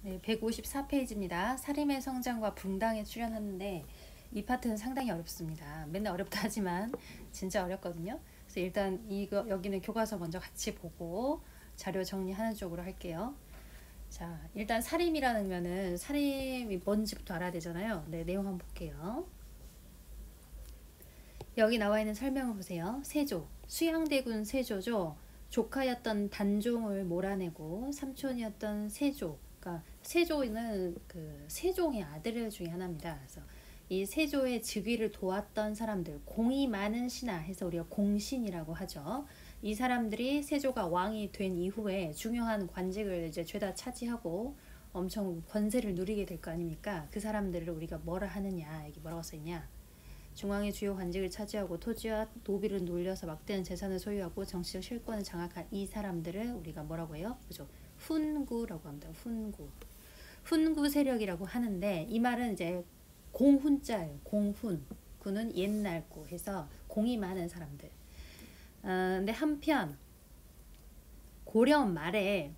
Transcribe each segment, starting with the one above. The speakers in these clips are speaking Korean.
네, 154페이지입니다. 살인의 성장과 붕당에 출연하는데 이 파트는 상당히 어렵습니다. 맨날 어렵다 하지만 진짜 어렵거든요. 그래서 일단 이거 여기는 교과서 먼저 같이 보고 자료 정리하는 쪽으로 할게요. 자, 일단 살인이라는 면은 살인이 뭔지부터 알아야 되잖아요. 네, 내용 한번 볼게요. 여기 나와 있는 설명을 보세요. 세조, 수양대군 세조죠. 조카였던 단종을 몰아내고 삼촌이었던 세조, 그러니까 세조는 그 세종의 아들 중에 하나입니다. 그래서 이 세조의 즉위를 도왔던 사람들, 공이 많은 신하 해서 우리가 공신이라고 하죠. 이 사람들이 세조가 왕이 된 이후에 중요한 관직을 이제 죄다 차지하고 엄청 권세를 누리게 될 거 아닙니까? 그 사람들을 우리가 뭐라 하느냐, 이게 뭐라고 써있냐? 중앙의 주요 관직을 차지하고 토지와 노비를 놀려서 막대한 재산을 소유하고 정치적 실권을 장악한 이 사람들을 우리가 뭐라고 해요? 그죠? 훈구라고 합니다. 훈구. 훈구 세력이라고 하는데 이 말은 이제 공훈자예요. 공훈. 구는 옛날 구 해서 공이 많은 사람들. 근데 한편 고려 말에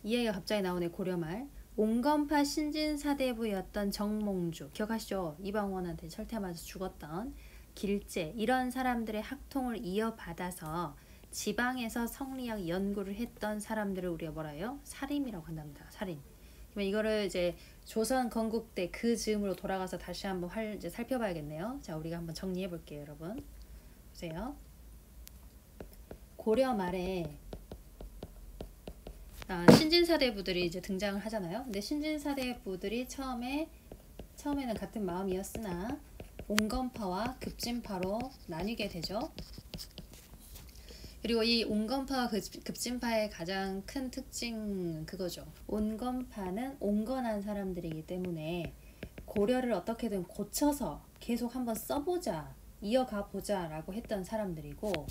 이 얘기가 갑자기 나오네. 고려 말. 온건파 신진사대부였던 정몽주, 기억하시죠? 이방원한테 철퇴맞아서 죽었던 길재, 이런 사람들의 학통을 이어받아서 지방에서 성리학 연구를 했던 사람들을 우리가 뭐라 해요? 살인이라고 한답니다. 살인. 그러면 이거를 이제 조선 건국때 그 즈음으로 돌아가서 다시 한번 이제 살펴봐야겠네요. 자, 우리가 한번 정리해 볼게요, 여러분. 보세요. 고려 말에 신진사대부들이 이제 등장을 하잖아요. 근데 신진사대부들이 처음에는 같은 마음이었으나 온건파와 급진파로 나뉘게 되죠. 그리고 이 온건파와 급진파의 가장 큰 특징은 그거죠. 온건파는 온건한 사람들이기 때문에 고려를 어떻게든 고쳐서 계속 한번 써보자, 이어가 보자 라고 했던 사람들이고,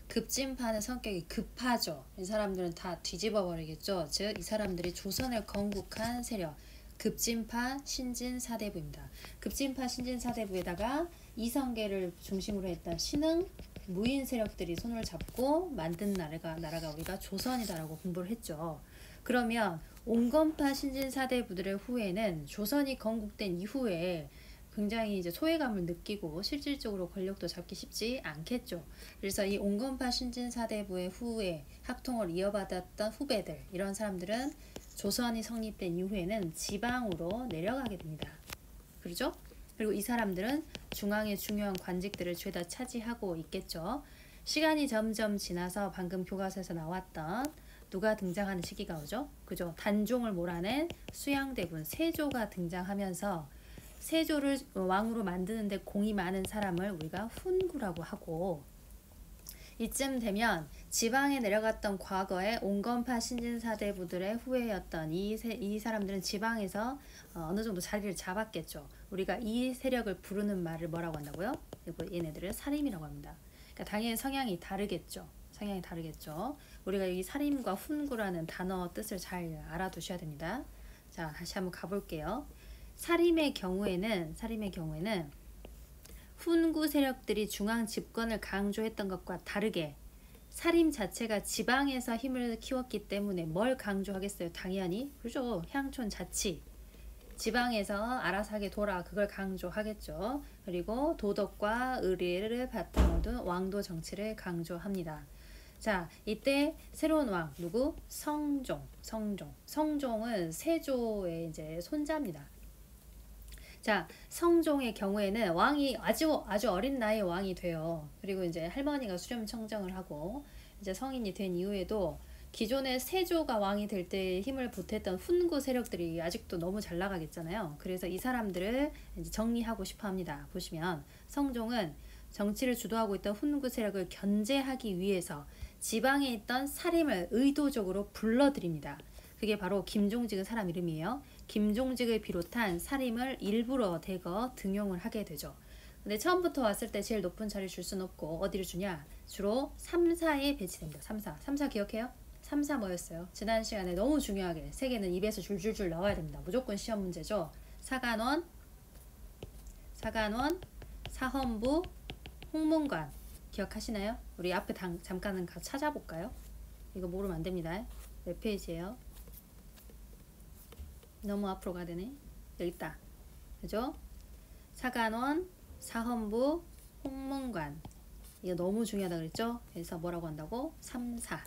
급진파는 성격이 급하죠. 이 사람들은 다 뒤집어 버리겠죠. 즉 이 사람들이 조선을 건국한 세력, 급진파 신진사대부입니다. 급진파 신진사대부에다가 이성계를 중심으로 했던 신흥 무인 세력들이 손을 잡고 만든 나라가 우리가 조선이다라고 공부를 했죠. 그러면 온건파 신진사대부들의 후에는 조선이 건국된 이후에 굉장히 이제 소외감을 느끼고 실질적으로 권력도 잡기 쉽지 않겠죠. 그래서 이 온건파 신진사대부의 후에 학통을 이어받았던 후배들, 이런 사람들은 조선이 성립된 이후에는 지방으로 내려가게 됩니다. 그렇죠? 그리고 이 사람들은 중앙의 중요한 관직들을 죄다 차지하고 있겠죠. 시간이 점점 지나서 방금 교과서에서 나왔던 누가 등장하는 시기가 오죠? 그죠? 단종을 몰아낸 수양대군 세조가 등장하면서 세조를 왕으로 만드는데 공이 많은 사람을 우리가 훈구라고 하고, 이쯤 되면 지방에 내려갔던 과거의 온건파 신진사대부들의 후예였던 이 사람들은 지방에서 어느 정도 자리를 잡았겠죠. 우리가 이 세력을 부르는 말을 뭐라고 한다고요? 얘네들을 살인이라고 합니다. 그러니까 당연히 성향이 다르겠죠. 우리가 이 살인과 훈구라는 단어 뜻을 잘 알아두셔야 됩니다. 자, 다시 한번 가볼게요. 살인의 경우에는 훈구 세력들이 중앙 집권을 강조했던 것과 다르게 살인 자체가 지방에서 힘을 키웠기 때문에 뭘 강조하겠어요? 당연히 그죠. 향촌 자치, 지방에서 알아서 하게 둬라, 그걸 강조하겠죠. 그리고 도덕과 의리를 바탕으로 둔 왕도 정치를 강조합니다. 자, 이때 새로운 왕 누구? 성종은 세조의 이제 손자입니다. 자, 성종의 경우에는 왕이 아주 어린 나이에 왕이 돼요. 그리고 이제 할머니가 수렴 청정을 하고 이제 성인이 된 이후에도 기존의 세조가 왕이 될 때 힘을 보탰던 훈구 세력들이 아직도 너무 잘 나가겠잖아요. 그래서 이 사람들을 이제 정리하고 싶어 합니다. 보시면 성종은 정치를 주도하고 있던 훈구 세력을 견제하기 위해서 지방에 있던 살인을 의도적으로 불러들입니다. 그게 바로 김종직은 사람 이름이에요. 김종직을 비롯한 살인을 일부러 대거 등용을 하게 되죠. 근데 처음부터 왔을 때 제일 높은 자리를 줄 수는 없고 어디를 주냐? 주로 3사에 배치됩니다. 3사 기억해요? 3사 뭐였어요? 지난 시간에 너무 중요하게 세 개는 입에서 줄줄줄 나와야 됩니다. 무조건 시험 문제죠. 사간원, 사헌부, 홍문관 기억하시나요? 우리 앞에 잠깐은 찾아볼까요? 이거 모르면 안 됩니다. 몇 페이지예요? 너무 앞으로 가야 되네. 여기 있다. 그죠? 사간원, 사헌부, 홍문관. 이거 너무 중요하다 그랬죠? 그래서 뭐라고 한다고? 3, 4.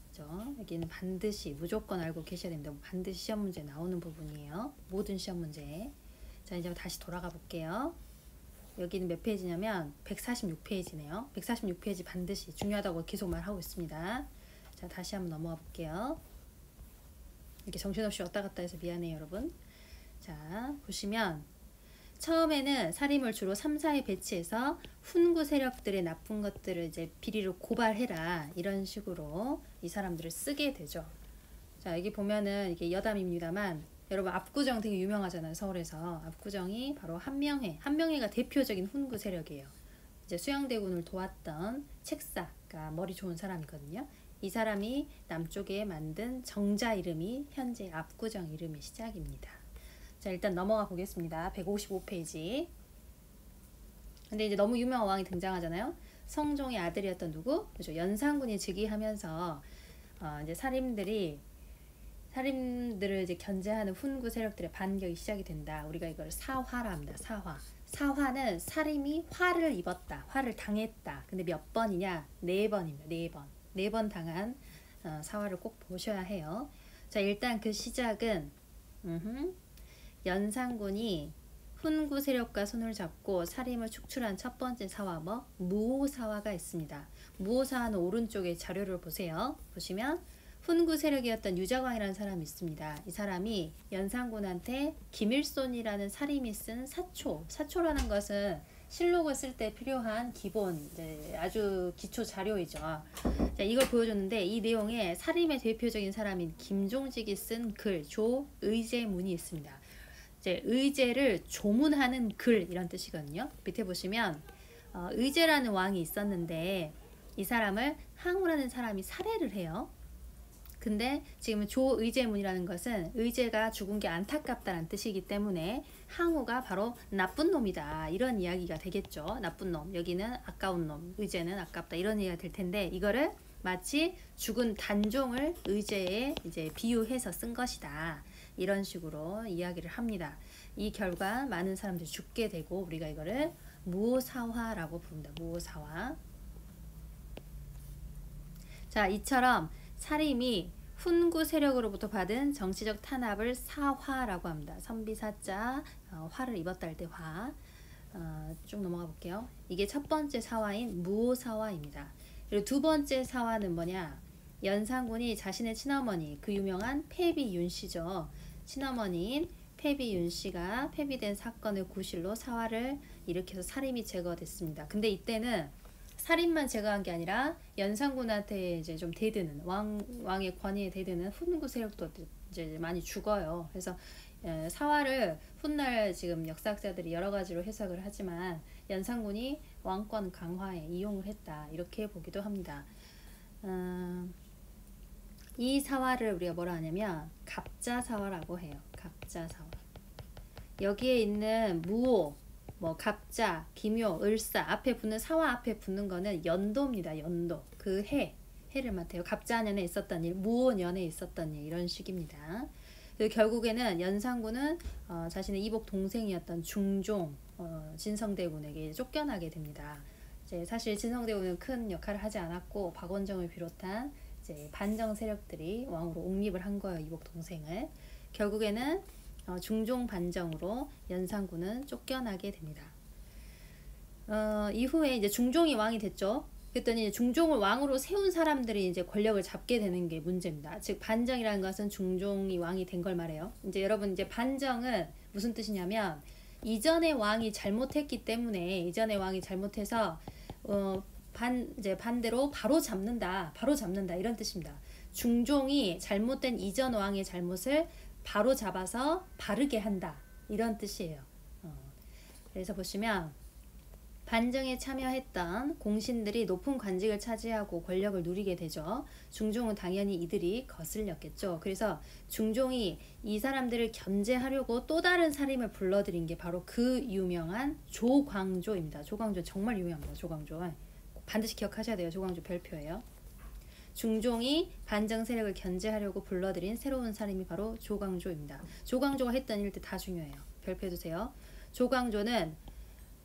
그죠? 여기는 반드시 무조건 알고 계셔야 됩니다. 반드시 시험 문제 나오는 부분이에요. 모든 시험 문제. 자, 이제 다시 돌아가 볼게요. 여기는 몇 페이지냐면 146페이지네요. 146페이지 반드시 중요하다고 계속 말하고 있습니다. 자, 다시 한번 넘어가 볼게요. 이렇게 정신없이 왔다 갔다 해서 미안해요, 여러분. 자, 보시면 처음에는 살인을 주로 3, 4에 배치해서 훈구 세력들의 나쁜 것들을 이제 비리로 고발해라, 이런 식으로 이 사람들을 쓰게 되죠. 자, 여기 보면은 이게 여담입니다만 여러분 압구정 되게 유명하잖아요. 서울에서 압구정이 바로 한명회가 대표적인 훈구 세력이에요. 이제 수양대군을 도왔던 책사가 머리 좋은 사람이거든요. 이 사람이 남쪽에 만든 정자 이름이 현재 압구정 이름의 시작입니다. 자, 일단 넘어가 보겠습니다. 155페이지. 근데 이제 너무 유명한 왕이 등장하잖아요. 성종의 아들이었던 누구? 그렇죠. 연산군이 즉위하면서 이제 살인들을 이제 견제하는 훈구 세력들의 반격이 시작이 된다. 우리가 이걸 사화라 합니다. 사화. 사화는 살인이 화를 입었다. 화를 당했다. 근데 몇 번이냐? 4번입니다. 4번. 4번 당한 사화를 꼭 보셔야 해요. 자, 일단 그 시작은 연산군이 훈구 세력과 손을 잡고 살인을 축출한 첫 번째 사화 무오사화가 있습니다. 무오사화는 오른쪽에 자료를 보세요. 보시면 훈구 세력이었던 유자광이라는 사람이 있습니다. 이 사람이 연산군한테 김일손이라는 살인이 쓴 사초라는 것은 실록을 쓸 때 필요한 기본 이제 아주 기초 자료이죠. 자, 이걸 보여줬는데 이 내용에 살인의 대표적인 사람인 김종직이 쓴 글 조의제문이 있습니다. 이제 의제를 조문하는 글 이런 뜻이거든요. 밑에 보시면 의제라는 왕이 있었는데 이 사람을 항우라는 사람이 살해를 해요. 근데 지금 조의제문이라는 것은 의제가 죽은 게 안타깝다는 뜻이기 때문에 항우가 바로 나쁜 놈이다, 이런 이야기가 되겠죠. 나쁜 놈, 여기는 아까운 놈, 의제는 아깝다, 이런 이야기가 될 텐데 이거를 마치 죽은 단종을 의제에 이제 비유해서 쓴 것이다, 이런 식으로 이야기를 합니다. 이 결과 많은 사람들이 죽게 되고 우리가 이거를 무오사화라고 부릅니다. 무오사화. 자, 이처럼 살인이 훈구 세력으로부터 받은 정치적 탄압을 사화라고 합니다. 선비사자, 화를 입었다 할 때 화. 쭉 넘어가 볼게요. 이게 첫 번째 사화인 무오사화입니다. 그리고 두 번째 사화는 뭐냐? 연산군이 자신의 친어머니, 그 유명한 폐비윤씨죠. 친어머니인 폐비윤씨가 폐비된 사건을 구실로 사화를 일으켜서 살인이 제거됐습니다. 근데 이때는 살인만 제거한 게 아니라 연산군한테 이제 좀 대드는 왕의 권위에 대드는 훈구 세력도 이제 많이 죽어요. 그래서 사화를 훗날 지금 역사학자들이 여러 가지로 해석을 하지만 연산군이 왕권 강화에 이용을 했다, 이렇게 보기도 합니다. 이 사화를 우리가 뭐라 하냐면 갑자사화라고 해요. 갑자사화. 여기에 있는 무오, 갑자, 기묘, 을사 앞에 붙는 사화 앞에 붙는 거는 연도입니다. 연도. 그 해를 맡아요. 갑자년에 있었던 일, 무오년에 있었던 일, 이런 식입니다. 결국에는 연산군은 자신의 이복 동생이었던 중종 진성대군에게 쫓겨나게 됩니다. 이제 사실 진성대군은 큰 역할을 하지 않았고 박원정을 비롯한 이제 반정 세력들이 왕으로 옹립을 한 거예요. 이복 동생을. 결국에는 중종 반정으로 연산군은 쫓겨나게 됩니다. 이후에 이제 중종이 왕이 됐죠. 그랬더니 중종을 왕으로 세운 사람들이 이제 권력을 잡게 되는 게 문제입니다. 즉 반정이라는 것은 중종이 왕이 된 걸 말해요. 이제 여러분, 이제 반정은 무슨 뜻이냐면 이전의 왕이 잘못했기 때문에, 이전의 왕이 잘못해서 이제 반대로 바로 잡는다 이런 뜻입니다. 중종이 잘못된 이전 왕의 잘못을 바로 잡아서 바르게 한다, 이런 뜻이에요. 그래서 보시면 반정에 참여했던 공신들이 높은 관직을 차지하고 권력을 누리게 되죠. 중종은 당연히 이들이 거슬렸겠죠. 그래서 중종이 이 사람들을 견제하려고 또 다른 살인을 불러들인 게 바로 그 유명한 조광조입니다. 조광조 정말 유명합니다. 조광조 반드시 기억하셔야 돼요. 조광조 별표예요. 중종이 반정 세력을 견제하려고 불러들인 새로운 사람이 바로 조광조입니다. 조광조가 했던 일들 다 중요해요. 별표해두세요. 조광조는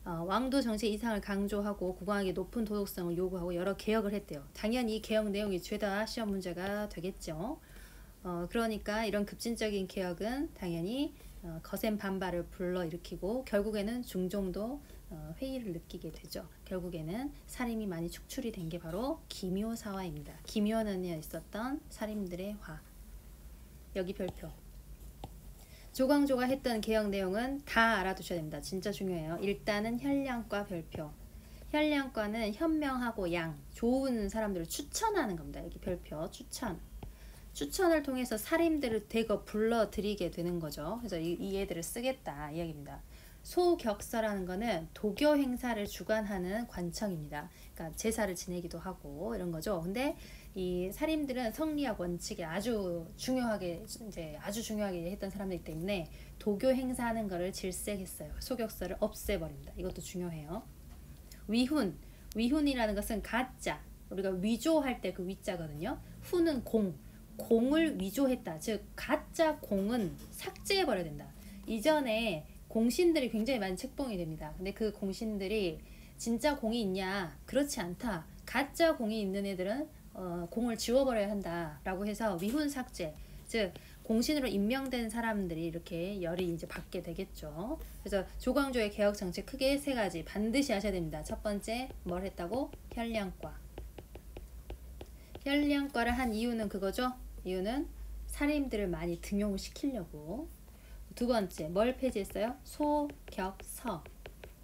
왕도 정치 이상을 강조하고 국왕에게 높은 도덕성을 요구하고 여러 개혁을 했대요. 당연히 이 개혁 내용이 죄다 시험 문제가 되겠죠. 그러니까 이런 급진적인 개혁은 당연히 거센 반발을 불러일으키고 결국에는 중종도 회의를 느끼게 되죠. 결국에는 살인이 많이 축출이 된 게 바로 기묘사화입니다. 기묘년에 있었던 살인들의 화. 여기 별표. 조광조가 했던 개혁 내용은 다 알아두셔야 됩니다. 진짜 중요해요. 일단은 현량과 별표. 현량과는 현명하고 양, 좋은 사람들을 추천하는 겁니다. 여기 별표, 추천. 추천을 통해서 살인들을 대거 불러들이게 되는 거죠. 그래서 이 애들을 쓰겠다 이야기입니다. 소격서라는 거는 도교 행사를 주관하는 관청입니다. 그러니까 제사를 지내기도 하고 이런 거죠. 근데 이 살인들은 성리학 원칙에 아주 중요하게 했던 사람들이기 때문에 도교 행사하는 거를 질색했어요. 소격서를 없애버립니다. 이것도 중요해요. 위훈이라는 것은 가짜. 우리가 위조할 때 그 위자거든요. 훈은 공을 위조했다. 즉 가짜 공은 삭제해버려야 된다. 이전에 공신들이 굉장히 많이 책봉이 됩니다. 근데 그 공신들이 진짜 공이 있냐? 그렇지 않다. 가짜 공이 있는 애들은 공을 지워버려야 한다라고 해서 위훈 삭제. 즉 공신으로 임명된 사람들이 이렇게 열이 이제 받게 되겠죠. 그래서 조광조의 개혁 정책 크게 세 가지 반드시 하셔야 됩니다. 첫 번째 뭘 했다고? 현량과. 현량과를 한 이유는 그거죠. 이유는 살인들을 많이 등용을 시키려고. 두 번째 뭘 폐지했어요? 소격서.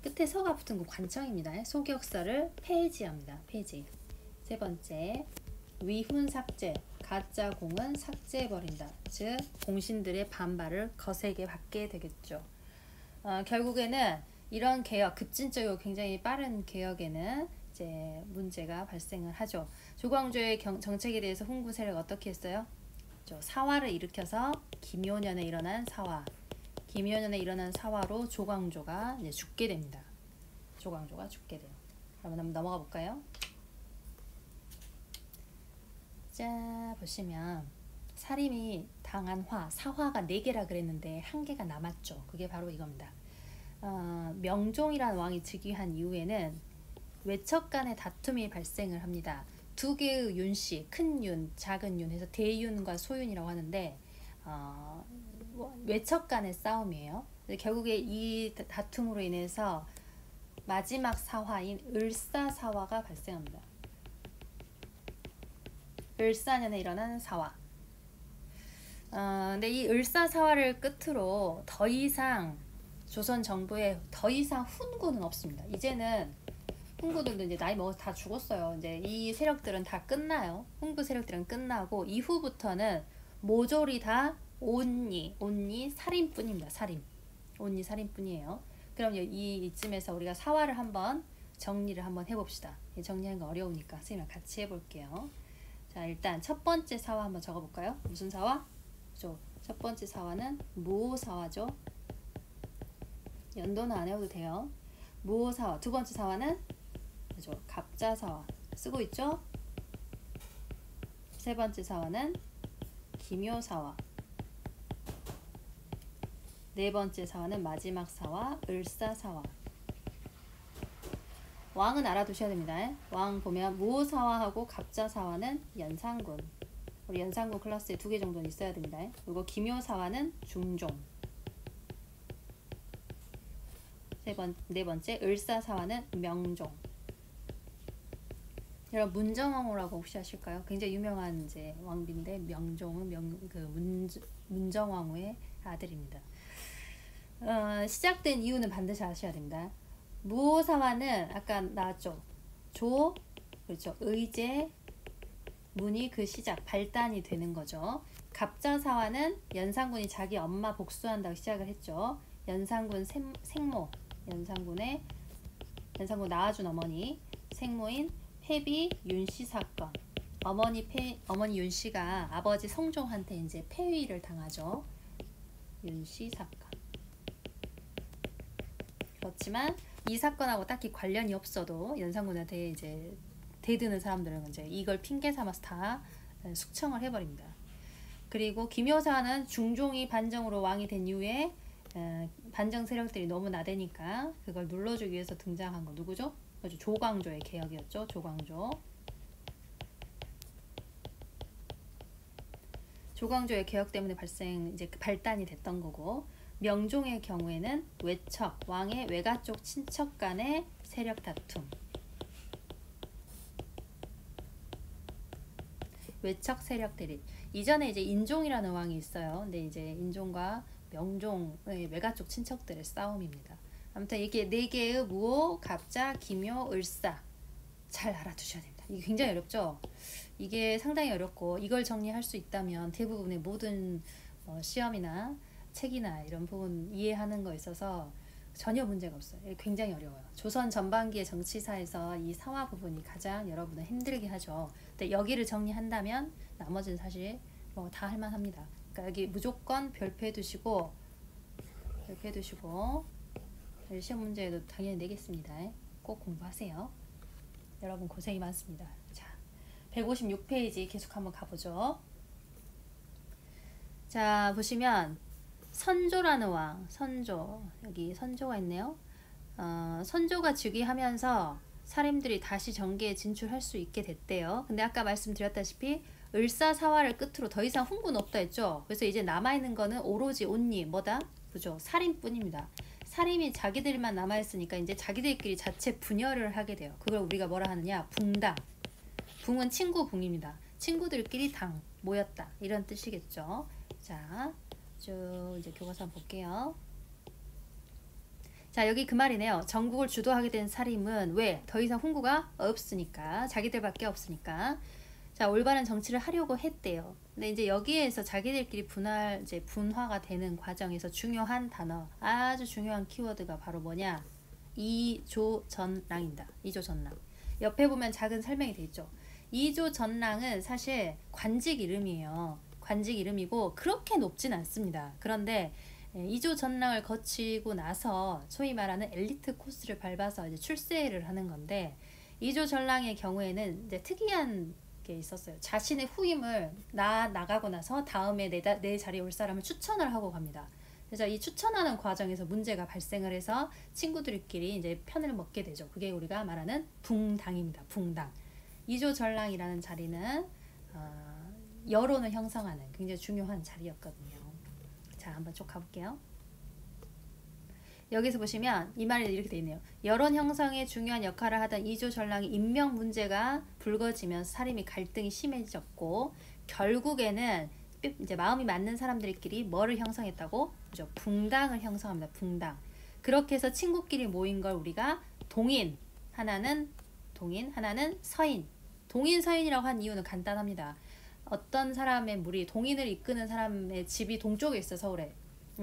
끝에 서가 붙은 거 관청입니다. 소격서를 폐지합니다. 폐지. 세 번째 위훈 삭제. 가짜 공은 삭제해버린다. 즉 공신들의 반발을 거세게 받게 되겠죠. 결국에는 이런 개혁, 급진적이고 굉장히 빠른 개혁에는 이제 문제가 발생을 하죠. 조광조의 정책에 대해서 훈구 세력이 어떻게 했어요? 사화를 일으켜서 기묘년에 일어난 사화. 기묘년에 일어난 사화로 조광조가 이제 죽게 됩니다. 조광조가 죽게 돼요. 그러면 한번 넘어가 볼까요? 자, 보시면 살인이 당한 화, 사화가 4개라 그랬는데 1개가 남았죠. 그게 바로 이겁니다. 명종이라는 왕이 즉위한 이후에는 외척 간의 다툼이 발생을 합니다. 2개의 윤씨, 큰 윤, 작은 윤 해서 대윤과 소윤이라고 하는데 외척 간의 싸움이에요. 결국에 이 다툼으로 인해서 마지막 사화인 을사사화가 발생합니다. 을사년에 일어난 사화. 근데 이 을사사화를 끝으로 더 이상 조선 정부에 더 이상 훈구는 없습니다. 이제는 훈구들도 이제 나이 먹어서 다 죽었어요. 이제 이 세력들은 다 끝나요. 훈구 세력들은 끝나고 이후부터는 모조리 다 온리 살인뿐입니다. 온리 살인뿐이에요. 그럼 이쯤에서 우리가 사화를 한번 정리를 한번 해봅시다. 정리하는 거 어려우니까 선생님이랑 같이 해볼게요. 자, 일단 첫 번째 사화 한번 적어볼까요? 무슨 사화? 첫 번째 사화는 무오사화죠. 연도는 안 해도 돼요. 무오사화. 두 번째 사화는 갑자사화. 쓰고 있죠? 세 번째 사화는 기묘사화. 네 번째 사화는 마지막 사화, 을사사화. 왕은 알아두셔야 됩니다. 왕 보면 무오사화하고 갑자사화는 연산군. 우리 연산군 클래스에 2개 정도는 있어야 됩니다. 그리고 기묘사화는 중종. 네 번째 을사사화는 명종. 여러분 문정왕후라고 혹시 아실까요? 굉장히 유명한 이제 왕비인데 명종은 문정왕후의 아들입니다. 시작된 이유는 반드시 아셔야 됩니다. 무오사화는 아까 나왔죠. 그렇죠. 의제, 문이 그 시작, 발단이 되는 거죠. 갑자사화는 연산군이 자기 엄마 복수한다고 시작을 했죠. 연산군 생모, 연산군 낳아준 어머니, 생모인 폐비 윤씨 사건. 어머니 윤씨가 아버지 성종한테 이제 폐위를 당하죠. 윤씨 사건. 그렇지만 이 사건하고 딱히 관련이 없어도 연산군한테 이제 대드는 사람들은 이제 이걸 핑계 삼아서 다 숙청을 해버립니다. 그리고 김효사는 중종이 반정으로 왕이 된 이후에 반정 세력들이 너무 나대니까 그걸 눌러주기 위해서 등장한 거 누구죠? 그죠? 조광조의 개혁이었죠. 조광조의 개혁 때문에 이제 발단이 됐던 거고, 명종의 경우에는 외척, 왕의 외가 쪽 친척 간의 세력 다툼. 외척 세력 대립. 이전에 이제 인종이라는 왕이 있어요. 근데 이제 인종과 명종의 외가 쪽 친척들의 싸움입니다. 아무튼 이게 네 개의 무오, 갑자, 기묘, 을사 잘 알아두셔야 됩니다. 이게 굉장히 어렵죠. 이게 상당히 어렵고 이걸 정리할 수 있다면 대부분의 모든 시험이나 책이나 이런 부분 이해하는 거 있어서 전혀 문제가 없어요. 굉장히 어려워요. 조선 전반기의 정치사에서 이 사화 부분이 가장 여러분을 힘들게 하죠. 근데 여기를 정리한다면 나머지는 사실 다 할만합니다. 그러니까 여기 무조건 별표해 두시고 시험 문제에도 당연히 내겠습니다. 꼭 공부하세요. 여러분 고생이 많습니다. 자, 156페이지 계속 한번 가보죠. 자, 보시면 선조라는 왕, 여기 선조가 있네요. 선조가 즉위하면서 사림들이 다시 정계에 진출할 수 있게 됐대요. 근데 아까 말씀드렸다시피 을사사화를 끝으로 더 이상 훈구는 없다 했죠. 그래서 이제 남아있는 거는 오로지 뭐다? 그죠? 살인뿐입니다. 살인이 자기들만 남아있으니까 이제 자기들끼리 자체 분열을 하게 돼요. 그걸 우리가 뭐라 하느냐? 붕당. 붕은 친구 붕입니다. 친구들끼리 당 모였다 이런 뜻이겠죠. 자, 쭉 이제 교과서 한번 볼게요. 자, 여기 그 말이네요. 전국을 주도하게 된 살림은 왜? 더 이상 훈구가 없으니까, 자기들밖에 없으니까. 자, 올바른 정치를 하려고 했대요. 근데 이제 여기에서 자기들끼리 분화가 되는 과정에서 중요한 단어, 아주 중요한 키워드가 바로 뭐냐? 이조전랑입니다. 이조전랑. 옆에 보면 작은 설명이 돼 있죠. 이조전랑은 사실 관직 이름이에요. 관직 이름이고 그렇게 높진 않습니다. 그런데 이조전랑을 거치고 나서 소위 말하는 엘리트 코스를 밟아서 이제 출세를 하는 건데, 이조전랑의 경우에는 이제 특이한 게 있었어요. 자신의 후임을 나가고 나서 다음에 내 자리에 올 사람을 추천을 하고 갑니다. 그래서 이 추천하는 과정에서 문제가 발생을 해서 친구들끼리 이제 편을 먹게 되죠. 그게 우리가 말하는 붕당입니다. 붕당. 이조전랑이라는 자리는 여론을 형성하는 굉장히 중요한 자리였거든요. 자, 한번 쭉 가볼게요. 여기서 보시면 이 말이 이렇게 되어 있네요. 여론 형성에 중요한 역할을 하던 이조전랑의 임명 문제가 불거지면서 사림이 갈등이 심해졌고, 결국에는 이제 마음이 맞는 사람들끼리 뭐를 형성했다고? 그죠? 붕당을 형성합니다. 붕당. 그렇게 해서 친구끼리 모인 걸 우리가 동인, 하나는 서인. 동인, 서인이라고 한 이유는 간단합니다. 어떤 사람의 무리, 동인을 이끄는 사람의 집이 동쪽에 있어, 서울에.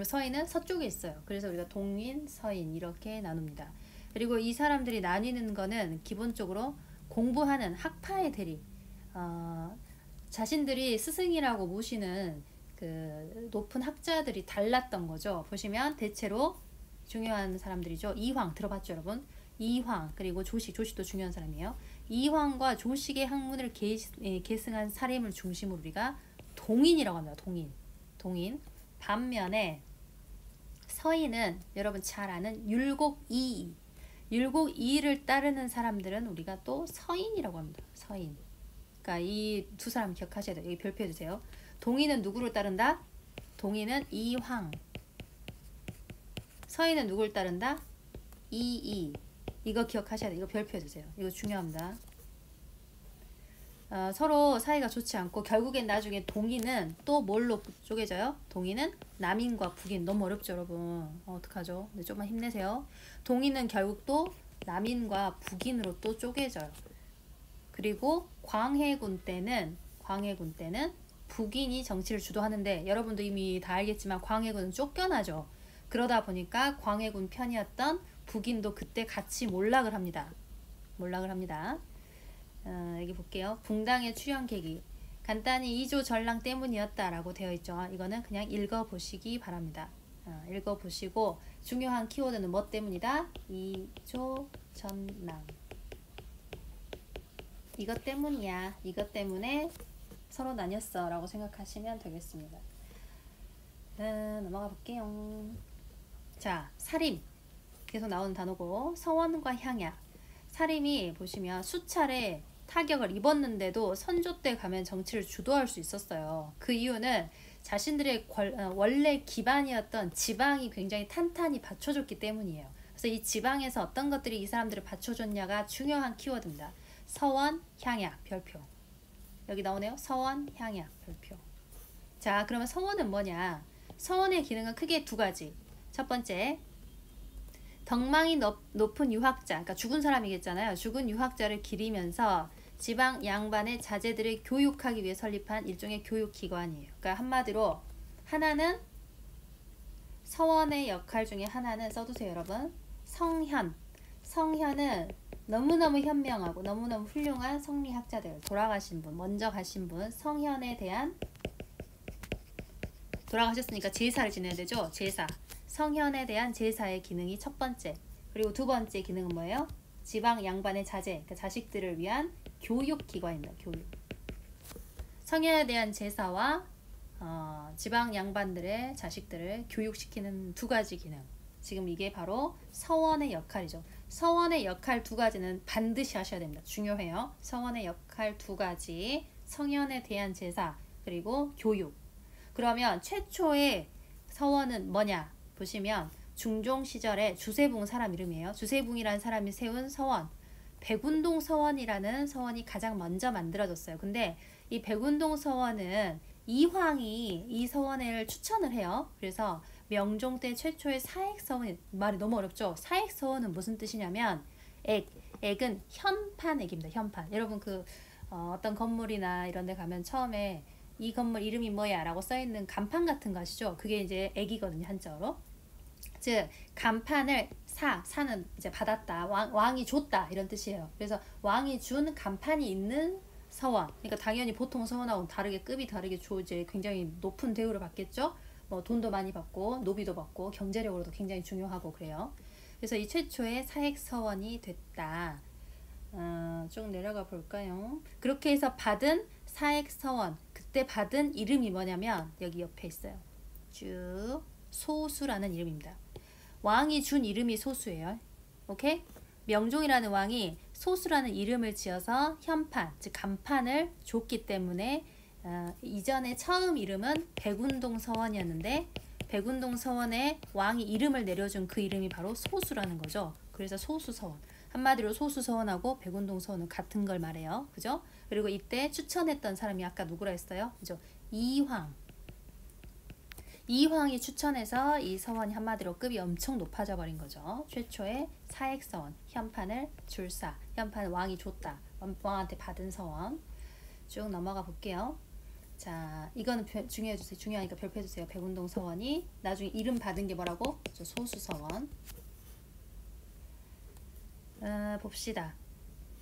서인은 서쪽에 있어요. 그래서 우리가 동인, 서인 이렇게 나눕니다. 그리고 이 사람들이 나뉘는 거는 기본적으로 공부하는 학파의 대립, 자신들이 스승이라고 모시는 그 높은 학자들이 달랐던 거죠. 보시면 대체로 중요한 사람들이죠. 이황 들어봤죠, 여러분? 이황, 그리고 조식도 중요한 사람이에요. 이황과 조식의 학문을 계승한 사림을 중심으로 우리가 동인이라고 합니다. 동인. 반면에 서인은 여러분 잘 아는 율곡이의를 따르는 사람들은 우리가 또 서인이라고 합니다. 서인. 그러니까 이 두 사람 기억하셔야 돼요. 여기 별표해 주세요. 동인은 누구를 따른다? 동인은 이황. 서인은 누구를 따른다? 이의. 이거 기억하셔야 돼요. 이거 별표해 주세요. 이거 중요합니다. 서로 사이가 좋지 않고 결국엔 나중에 동인은 또 뭘로 쪼개져요? 동인은 남인과 북인. 너무 어렵죠, 여러분? 어떡하죠? 네, 조금만 힘내세요. 동인은 결국 또 남인과 북인으로 또 쪼개져요. 그리고 광해군 때는 북인이 정치를 주도하는데, 여러분도 이미 다 알겠지만 광해군은 쫓겨나죠. 그러다 보니까 광해군 편이었던 북인도 그때 같이 몰락을 합니다. 여기 볼게요. 붕당의 출현 계기. 간단히 이조전랑 때문이었다라고 되어 있죠. 이거는 그냥 읽어보시기 바랍니다. 읽어보시고 중요한 키워드는 뭐 때문이다? 이조전랑. 이것 때문이야. 이것 때문에 서로 나뉘었어 라고 생각하시면 되겠습니다. 넘어가 볼게요. 자, 사림 계속 나오는 단어고, 서원과 향약. 사림이 보시면 수차례 타격을 입었는데도 선조 때 가면 정치를 주도할 수 있었어요. 그 이유는 자신들의 원래 기반이었던 지방이 굉장히 탄탄히 받쳐줬기 때문이에요. 그래서 이 지방에서 어떤 것들이 이 사람들을 받쳐줬냐가 중요한 키워드입니다. 서원, 향약, 별표. 여기 나오네요. 서원, 향약, 별표. 자, 그러면 서원은 뭐냐? 서원의 기능은 크게 두 가지. 첫 번째, 덕망이 높은 유학자, 그러니까 죽은 사람이겠잖아요. 죽은 유학자를 기리면서 지방 양반의 자제들을 교육하기 위해 설립한 일종의 교육기관이에요. 그러니까 한마디로 하나는 서원의 역할 중에 하나는 써두세요, 여러분. 성현. 성현은 너무너무 현명하고 너무너무 훌륭한 성리학자들, 돌아가신 분, 먼저 가신 분, 성현에 대한, 돌아가셨으니까 제사를 지내야 되죠. 제사. 성현에 대한 제사의 기능이 첫 번째. 그리고 두 번째 기능은 뭐예요? 지방 양반의 자제, 그러니까 자식들을 위한 교육기관입니다. 교육. 성현에 대한 제사와 지방 양반들의 자식들을 교육시키는 두 가지 기능. 지금 이게 바로 서원의 역할이죠. 서원의 역할 두 가지는 반드시 하셔야 됩니다. 중요해요. 서원의 역할 두 가지. 성현에 대한 제사, 그리고 교육. 그러면 최초의 서원은 뭐냐? 보시면 중종 시절에 주세붕 사람 이름이에요. 주세붕이라는 사람이 세운 서원, 백운동 서원이라는 서원이 가장 먼저 만들어졌어요. 근데 이 백운동 서원은 이황이 이 서원을 추천을 해요. 그래서 명종 때 최초의 사액서원, 말이 너무 어렵죠? 사액서원은 무슨 뜻이냐면 액은 현판액입니다. 현판. 여러분 어떤 건물이나 이런 데 가면 처음에 이 건물 이름이 뭐야 라고 써있는 간판 같은 거 아시죠? 그게 이제 액이거든요, 한자어로. 즉 간판을 사는 이제 받았다, 왕이 줬다 이런 뜻이에요. 그래서 왕이 준 간판이 있는 서원. 그러니까 당연히 보통 서원하고는 다르게 급이 다르게 이제 굉장히 높은 대우를 받겠죠. 뭐 돈도 많이 받고 노비도 받고 경제력으로도 굉장히 중요하고 그래요. 그래서 이 최초의 사액 서원이 됐다. 쭉 내려가 볼까요? 그렇게 해서 받은 사액 서원, 그때 받은 이름이 뭐냐면 여기 옆에 있어요. 쭉 소수라는 이름입니다. 왕이 준 이름이 소수예요. 오케이? 명종이라는 왕이 소수라는 이름을 지어서 현판, 즉 간판을 줬기 때문에 이전에 처음 이름은 백운동 서원이었는데 백운동 서원에 왕이 이름을 내려준 그 이름이 바로 소수라는 거죠. 그래서 소수서원. 한마디로 소수서원하고 백운동 서원은 같은 걸 말해요. 그죠? 그리고 이때 추천했던 사람이 아까 누구라 했어요? 그죠? 이황. 이황이 추천해서 이 서원이 한마디로 급이 엄청 높아져 버린 거죠. 최초의 사액서원, 현판을 줄사, 현판 왕이 줬다, 왕한테 받은 서원. 쭉 넘어가 볼게요. 자, 이거는 중요해주세요. 중요하니까 별표해주세요. 백운동 서원이 나중에 이름 받은 게 뭐라고? 소수서원. 봅시다.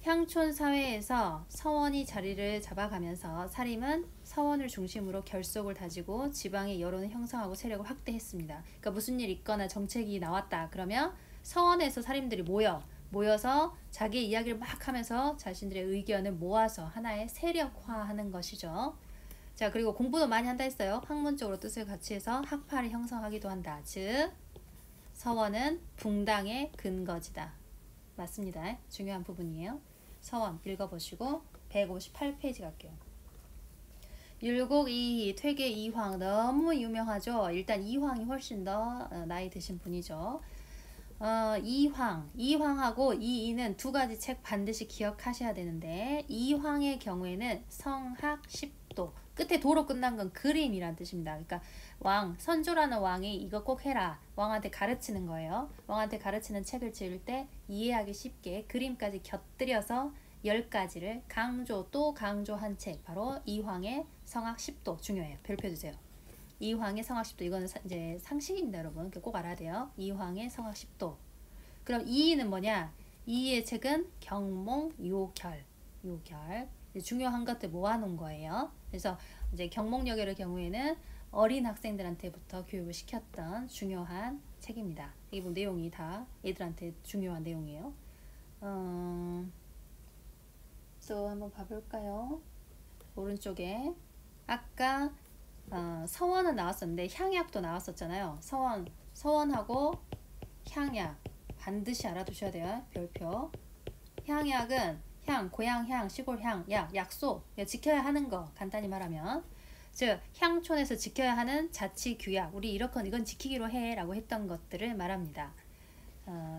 향촌 사회에서 서원이 자리를 잡아가면서 사림은 서원을 중심으로 결속을 다지고 지방의 여론을 형성하고 세력을 확대했습니다. 그러니까 무슨 일 있거나 정책이 나왔다 그러면 서원에서 사림들이 모여서 자기의 이야기를 막 하면서 자신들의 의견을 모아서 하나의 세력화하는 것이죠. 자, 그리고 공부도 많이 한다 했어요. 학문적으로 뜻을 같이 해서 학파를 형성하기도 한다. 즉 서원은 붕당의 근거지다. 맞습니다. 중요한 부분이에요. 서원 읽어보시고 158페이지 갈게요. 율곡 이희, 퇴계 이황 너무 유명하죠. 일단 이황이 훨씬 더 나이 드신 분이죠. 이황하고 이이는 두 가지 책 반드시 기억하셔야 되는데 이황의 경우에는 성학 10도, 끝에 도로 끝난 건 그림이란 뜻입니다. 그러니까 선조라는 왕이 이거 꼭 해라, 왕한테 가르치는 거예요. 왕한테 가르치는 책을 지을 때 이해하기 쉽게 그림까지 곁들여서 10가지를 또 강조한 책, 바로 이황의 성학 10도. 중요해요. 별표 주세요. 이황의 성학 10도. 이거는 이제 상식입니다, 여러분. 꼭 알아야 돼요. 이황의 성학 10도. 그럼 이의는 뭐냐? 이의의 책은 경몽, 요결. 중요한 것들 모아놓은 거예요. 그래서 이제 경몽여결의 경우에는 어린 학생들한테부터 교육을 시켰던 중요한 책입니다. 이 내용이 다 애들한테 중요한 내용이에요. 또 한번 봐볼까요? 오른쪽에 아까 서원은 나왔었는데 향약도 나왔었잖아요. 서원하고 향약 반드시 알아두셔야 돼요. 별표. 향약은 향, 고향 향, 시골 향, 약, 약속, 지켜야 하는 거 간단히 말하면 즉 향촌에서 지켜야 하는 자치 규약, 우리 이건 지키기로 해 라고 했던 것들을 말합니다.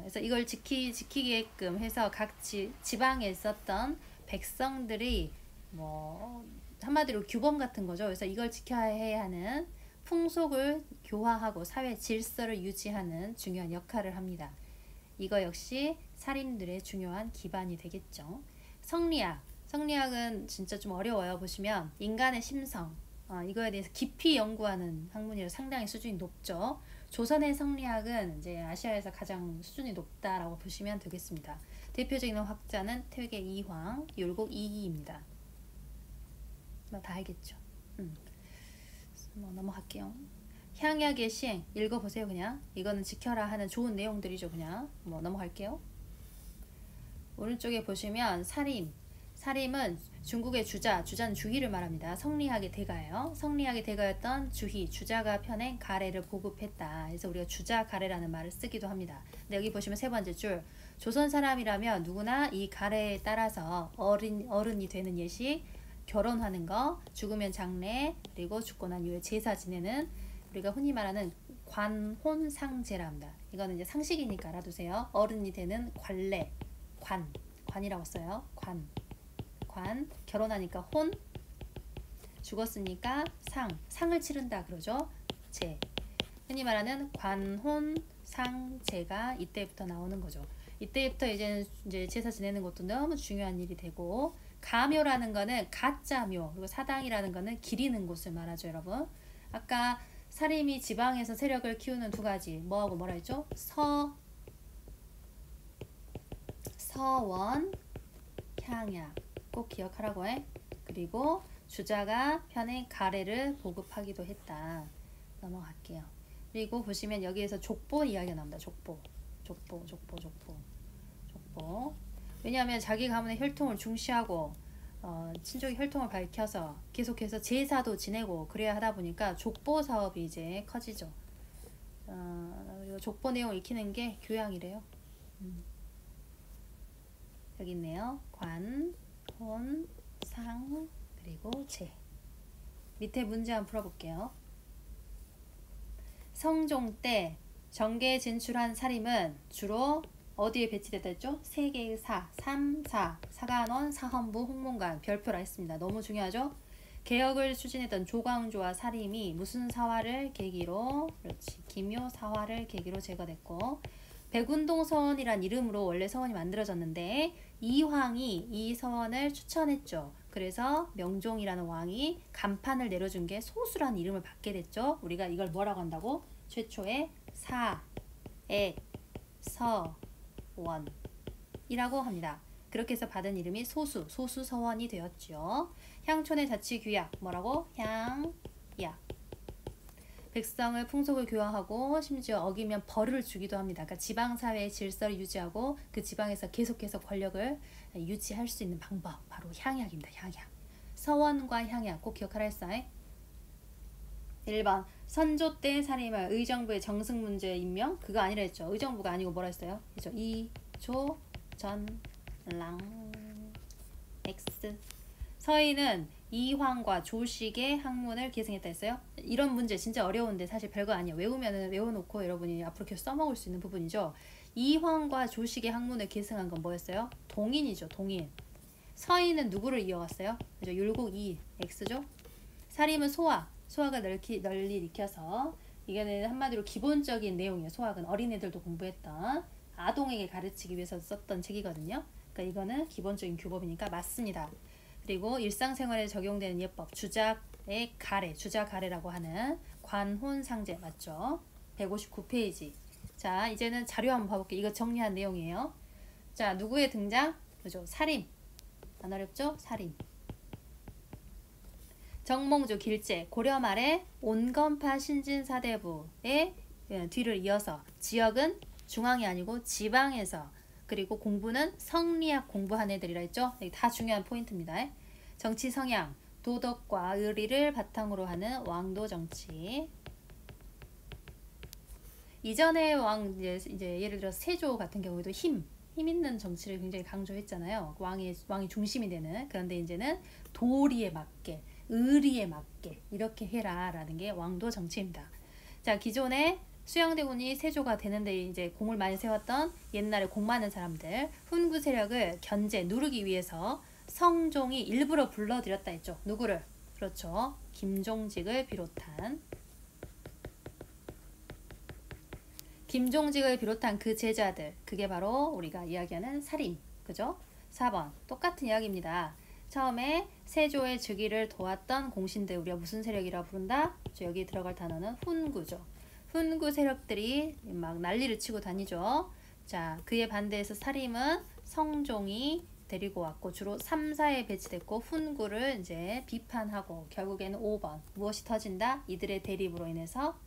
그래서 이걸 지키게끔 해서 각 지방에 있었던 백성들이 뭐 한마디로 규범 같은 거죠. 그래서 이걸 지켜야 하는 풍속을 교화하고 사회 질서를 유지하는 중요한 역할을 합니다. 이거 역시 살인들의 중요한 기반이 되겠죠. 성리학은 진짜 좀 어려워요. 보시면 인간의 심성, 이거에 대해서 깊이 연구하는 학문이라 상당히 수준이 높죠. 조선의 성리학은 이제 아시아에서 가장 수준이 높다라고 보시면 되겠습니다. 대표적인 학자는 퇴계 이황, 율곡 이희입니다. 다 알겠죠. 넘어갈게요. 향약의 시행 읽어보세요. 그냥 이거는 지켜라 하는 좋은 내용들이죠. 그냥 넘어갈게요. 오른쪽에 보시면 사림은 중국의 주자는 주희를 말합니다. 성리학의 대가예요. 성리학의 대가였던 주자가 펴낸 가래를 보급했다. 그래서 우리가 주자 가래라는 말을 쓰기도 합니다. 근데 여기 보시면 세 번째 줄, 조선 사람이라면 누구나 이 가래에 따라서 어른이 되는 예식, 결혼하는 거, 죽으면 장례, 그리고 죽고 난 이후에 제사 지내는 우리가 흔히 말하는 관혼상제라 합니다. 이거는 이제 상식이니까 알아두세요. 어른이 되는 관례, 관이라고 써요. 관, 결혼하니까 혼, 죽었으니까 상을 치른다 그러죠. 제. 흔히 말하는 관혼상제가 이때부터 나오는 거죠. 이때부터 이제 제사 지내는 것도 너무 중요한 일이 되고, 가묘라는 거는 가짜묘, 그리고 사당이라는 거는 기리는 곳을 말하죠, 여러분. 아까 사림이 지방에서 세력을 키우는 두 가지, 뭐하고 뭐라 했죠? 서원, 향약 꼭 기억하라고 해. 그리고 주자가 편의 가래를 보급하기도 했다. 넘어갈게요. 그리고 보시면 여기에서 족보 이야기가 나옵니다. 족보. 왜냐하면 자기 가문의 혈통을 중시하고 친족의 혈통을 밝혀서 계속해서 제사도 지내고 그래야 하다 보니까 족보 사업이 이제 커지죠. 족보 내용 익히는 게 교양이래요. 여기 있네요. 관, 혼, 상, 그리고 제. 밑에 문제 한번 풀어볼게요. 성종 때 정계에 진출한 사림은 주로 어디에 배치됐다 했죠? 세 개의 사간원, 사헌부, 홍문관, 별표라 했습니다. 너무 중요하죠? 개혁을 추진했던 조광조와 사림이 무슨 사화를 계기로, 그렇지, 기묘 사화를 계기로 제거됐고, 백운동 서원이란 이름으로 원래 서원이 만들어졌는데 이황이 이 서원을 추천했죠. 그래서 명종이라는 왕이 간판을 내려준 게 소수라는 이름을 받게 됐죠. 우리가 이걸 뭐라고 한다고? 최초의 서원이라고 합니다. 그렇게 해서 받은 이름이 소수서원이 되었죠. 향촌의 자치규약 뭐라고? 향약. 백성을 풍속을 교화하고 심지어 어기면 벌을 주기도 합니다. 그러니까 지방사회의 질서를 유지하고 그 지방에서 계속해서 권력을 유지할 수 있는 방법, 바로 향약입니다. 향약. 서원과 향약 꼭 기억하라 했어. 1번 선조 때 사림을 의정부의 정승 문제 임명, 그거 아니라 했죠. 의정부가 아니고 뭐라 했어요? 그죠? 이조 전랑 X. 서희는 이황과 조식의 학문을 계승했다 했어요. 이런 문제 진짜 어려운데 사실 별거 아니에요. 외워놓고 여러분이 앞으로 계속 써먹을 수 있는 부분이죠. 이황과 조식의 학문을 계승한 건 뭐였어요? 동인이죠. 동인. 서희는 누구를 이어갔어요? 그죠? 율곡 이 X죠. 사림은 소학을 널리 익혀서, 이거는 한마디로 기본적인 내용이에요. 소학은 어린애들도 공부했던, 아동에게 가르치기 위해서 썼던 책이거든요. 그러니까 이거는 기본적인 교법이니까 맞습니다. 그리고 일상생활에 적용되는 예법, 주자의 가래, 주자 가래라고 하는 관혼상제 맞죠? 159페이지. 자, 이제는 자료 한번 봐볼게요. 이거 정리한 내용이에요. 자, 누구의 등장? 그죠? 사림. 안 어렵죠? 사림. 정몽주 길제, 고려 말에 온건파 신진사대부의 뒤를 이어서 지역은 중앙이 아니고 지방에서 그리고 공부는 성리학 공부한 애들이라 했죠. 여기 다 중요한 포인트입니다. 정치 성향, 도덕과 의리를 바탕으로 하는 왕도 정치. 이전의 왕 이제 예를 들어 세조 같은 경우에도 힘 있는 정치를 굉장히 강조했잖아요. 왕이 중심이 되는. 그런데 이제는 도리에 맞게, 의리에 맞게 이렇게 해라라는 게 왕도 정치입니다. 자, 기존에 수양대군이 세조가 되는데 이제 공을 많이 세웠던 옛날에 공 많은 사람들, 훈구 세력을 견제, 누르기 위해서 성종이 일부러 불러들였다 했죠. 누구를? 그렇죠. 김종직을 비롯한 그 제자들, 그게 바로 우리가 이야기하는 살인, 그죠? 4번 똑같은 이야기입니다. 처음에 세조의 즉위를 도왔던 공신들 우리가 무슨 세력이라 부른다? 여기 들어갈 단어는 훈구죠. 훈구 세력들이 막 난리를 치고 다니죠. 자, 그에 반대해서 사림은 성종이 데리고 왔고 주로 3, 4에 배치됐고 훈구를 이제 비판하고 결국에는 5번 무엇이 터진다? 이들의 대립으로 인해서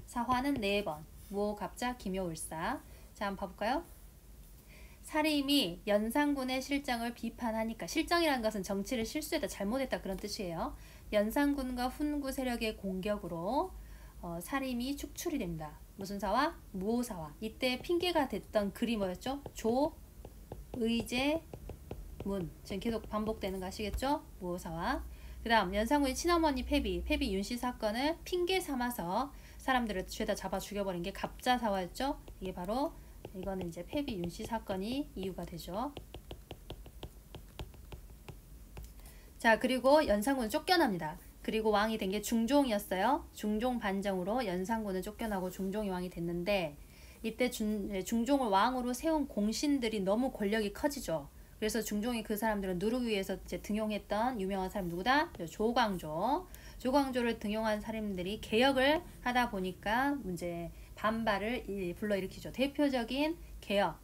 사화는 4번 무호갑자 기묘을사. 자, 한번 봐볼까요? 사림이 연산군의 실정을 비판하니까, 실정이라는 것은 정치를 실수했다, 잘못했다 그런 뜻이에요. 연산군과 훈구 세력의 공격으로 사림이 축출이 됩니다. 무슨 사화? 무호사화. 이때 핑계가 됐던 글이 뭐였죠? 조, 의제, 문. 지금 계속 반복되는 거 아시겠죠? 무호사화. 그 다음 연산군의 친어머니 패비 윤씨 사건을 핑계 삼아서 사람들을 죄다 잡아 죽여버린 게 갑자사화였죠. 이게 바로 이거는 이제 패비 윤씨 사건이 이유가 되죠. 자, 그리고 연산군은 쫓겨납니다. 그리고 왕이 된 게 중종이었어요. 중종 반정으로 연산군은 쫓겨나고 중종이 왕이 됐는데 이때 중종을 왕으로 세운 공신들이 너무 권력이 커지죠. 그래서 중종이 그 사람들을 누르기 위해서 이제 등용했던 유명한 사람 누구다? 조광조를 등용한 사람들이 개혁을 하다 보니까 이제 반발을 불러일으키죠. 대표적인 개혁,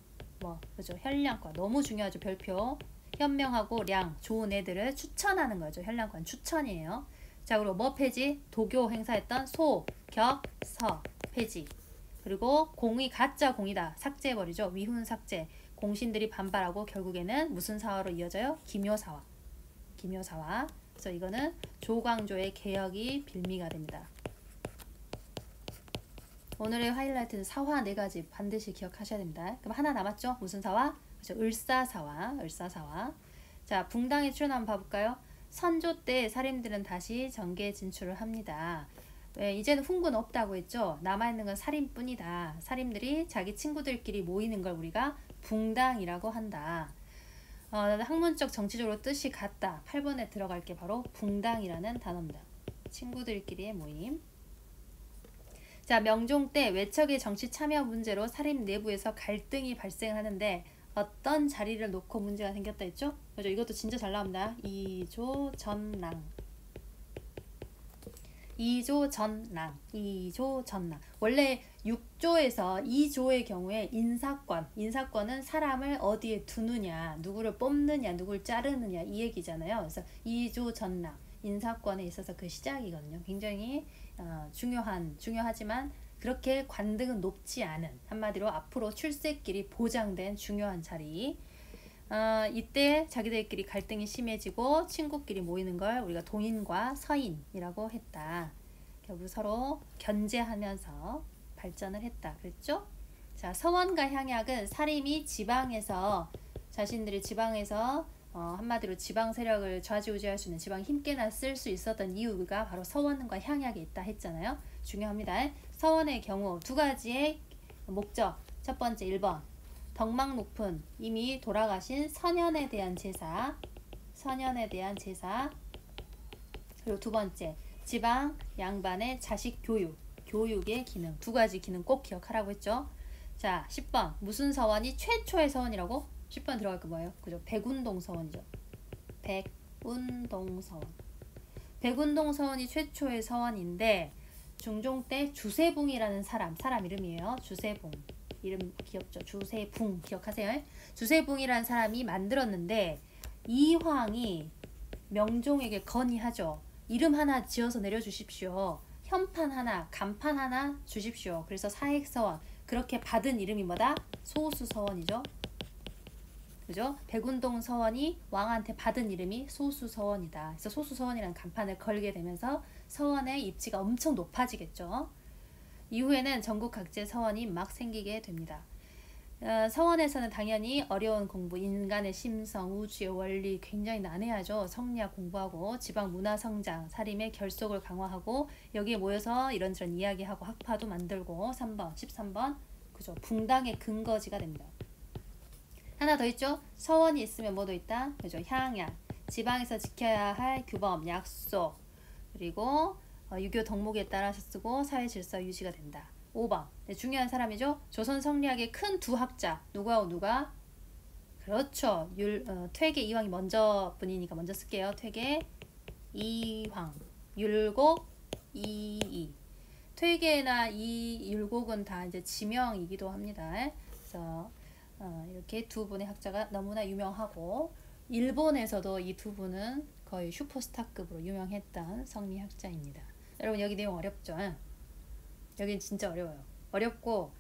그죠? 현량과 너무 중요하죠. 별표. 현명하고 량, 좋은 애들을 추천하는 거죠. 현량관 추천이에요. 자, 그리고 뭐 폐지? 도교 행사했던 소, 격, 서 폐지. 그리고 공이 가짜 공이다. 삭제해버리죠. 위훈 삭제. 공신들이 반발하고 결국에는 무슨 사화로 이어져요? 기묘사화. 그래서 이거는 조광조의 개혁이 빌미가 됩니다. 오늘의 하이라이트는 사화 4가지 반드시 기억하셔야 됩니다. 그럼 하나 남았죠? 무슨 사화? 그렇죠. 을사사화. 자, 붕당의 출현 한번 봐볼까요? 선조 때 사림들은 다시 정계에 진출을 합니다. 왜? 이제는 훈구는 없다고 했죠. 남아있는 건 사림뿐이다. 사림들이 자기 친구들끼리 모이는 걸 우리가 붕당이라고 한다. 학문적 정치적으로 뜻이 같다. 8번에 들어갈 게 바로 붕당이라는 단어입니다. 친구들끼리의 모임. 자, 명종 때 외척의 정치 참여 문제로 사림 내부에서 갈등이 발생하는데 어떤 자리를 놓고 문제가 생겼다 했죠? 그죠? 이것도 진짜 잘 나옵니다. 이조전랑. 원래 6조에서 2조의 경우에 인사권은 사람을 어디에 두느냐, 누구를 뽑느냐, 누구를 자르느냐 이 얘기잖아요. 그래서 2조 전랑 인사권에 있어서 그 시작이거든요. 굉장히 중요하지만 그렇게 관등은 높지 않은, 한마디로 앞으로 출세길이 보장된 중요한 자리. 이때 자기들끼리 갈등이 심해지고 친구끼리 모이는 걸 우리가 동인과 서인이라고 했다. 결국 서로 견제하면서 발전을 했다. 그랬죠? 자, 서원과 향약은 사림이 자신들이 지방에서 한마디로 지방 세력을 좌지우지할 수 있는 지방 힘께나 쓸 수 있었던 이유가 바로 서원과 향약에 있다 했잖아요. 중요합니다. 서원의 경우 2가지의 목적. 첫 번째 1번 덕망 높은 이미 돌아가신 선현에 대한 제사. 그리고 2번째 지방 양반의 자식 교육의 기능. 2가지 기능 꼭 기억하라고 했죠. 자, 10번 무슨 서원이 최초의 서원이라고? 10번 들어갈 거 뭐예요? 그죠? 백운동 서원이죠. 백운동 서원이 최초의 서원인데 중종 때 주세붕이라는 사람 이름이에요. 주세붕. 이름 귀엽죠? 주세붕 기억하세요? 주세붕이라는 사람이 만들었는데 이황이 명종에게 건의하죠. 이름 하나 지어서 내려주십시오. 현판 하나, 간판 하나 주십시오. 그래서 사액서원, 그렇게 받은 이름이 뭐다? 소수서원이죠. 그죠? 백운동 서원이 왕한테 받은 이름이 소수서원이다. 그래서 소수서원이라는 간판을 걸게 되면서 서원의 입지가 엄청 높아지겠죠. 이후에는 전국 각지의 서원이 막 생기게 됩니다. 서원에서는 당연히 어려운 공부, 인간의 심성, 우주의 원리 굉장히 난해하죠. 성리학 공부하고 지방 문화 성장, 사림의 결속을 강화하고 여기에 모여서 이런저런 이야기하고 학파도 만들고 3번, 13번 그죠? 붕당의 근거지가 됩니다. 하나 더 있죠? 서원이 있으면 뭐도 있다? 그죠? 향양, 지방에서 지켜야 할 규범, 약속, 그리고 유교 덕목에 따라서 쓰고 사회 질서 유지가 된다. 5번 중요한 사람이죠. 조선 성리학의 큰 두 학자 누구하고 누가? 그렇죠. 퇴계 이황이 먼저 분이니까 먼저 쓸게요. 퇴계 이황, 율곡 이이. 퇴계나 율곡은 다 이제 지명이기도 합니다. 그래서 이렇게 두 분의 학자가 너무나 유명하고 일본에서도 이 두 분은 거의 슈퍼스타급으로 유명했던 성리학자입니다. 여러분 여기 내용 어렵죠? 여긴 진짜 어려워요. 어렵고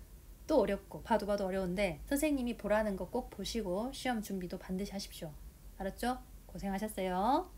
또 어렵고 봐도 어려운데 선생님이 보라는 거 꼭 보시고 시험 준비도 반드시 하십시오. 알았죠? 고생하셨어요.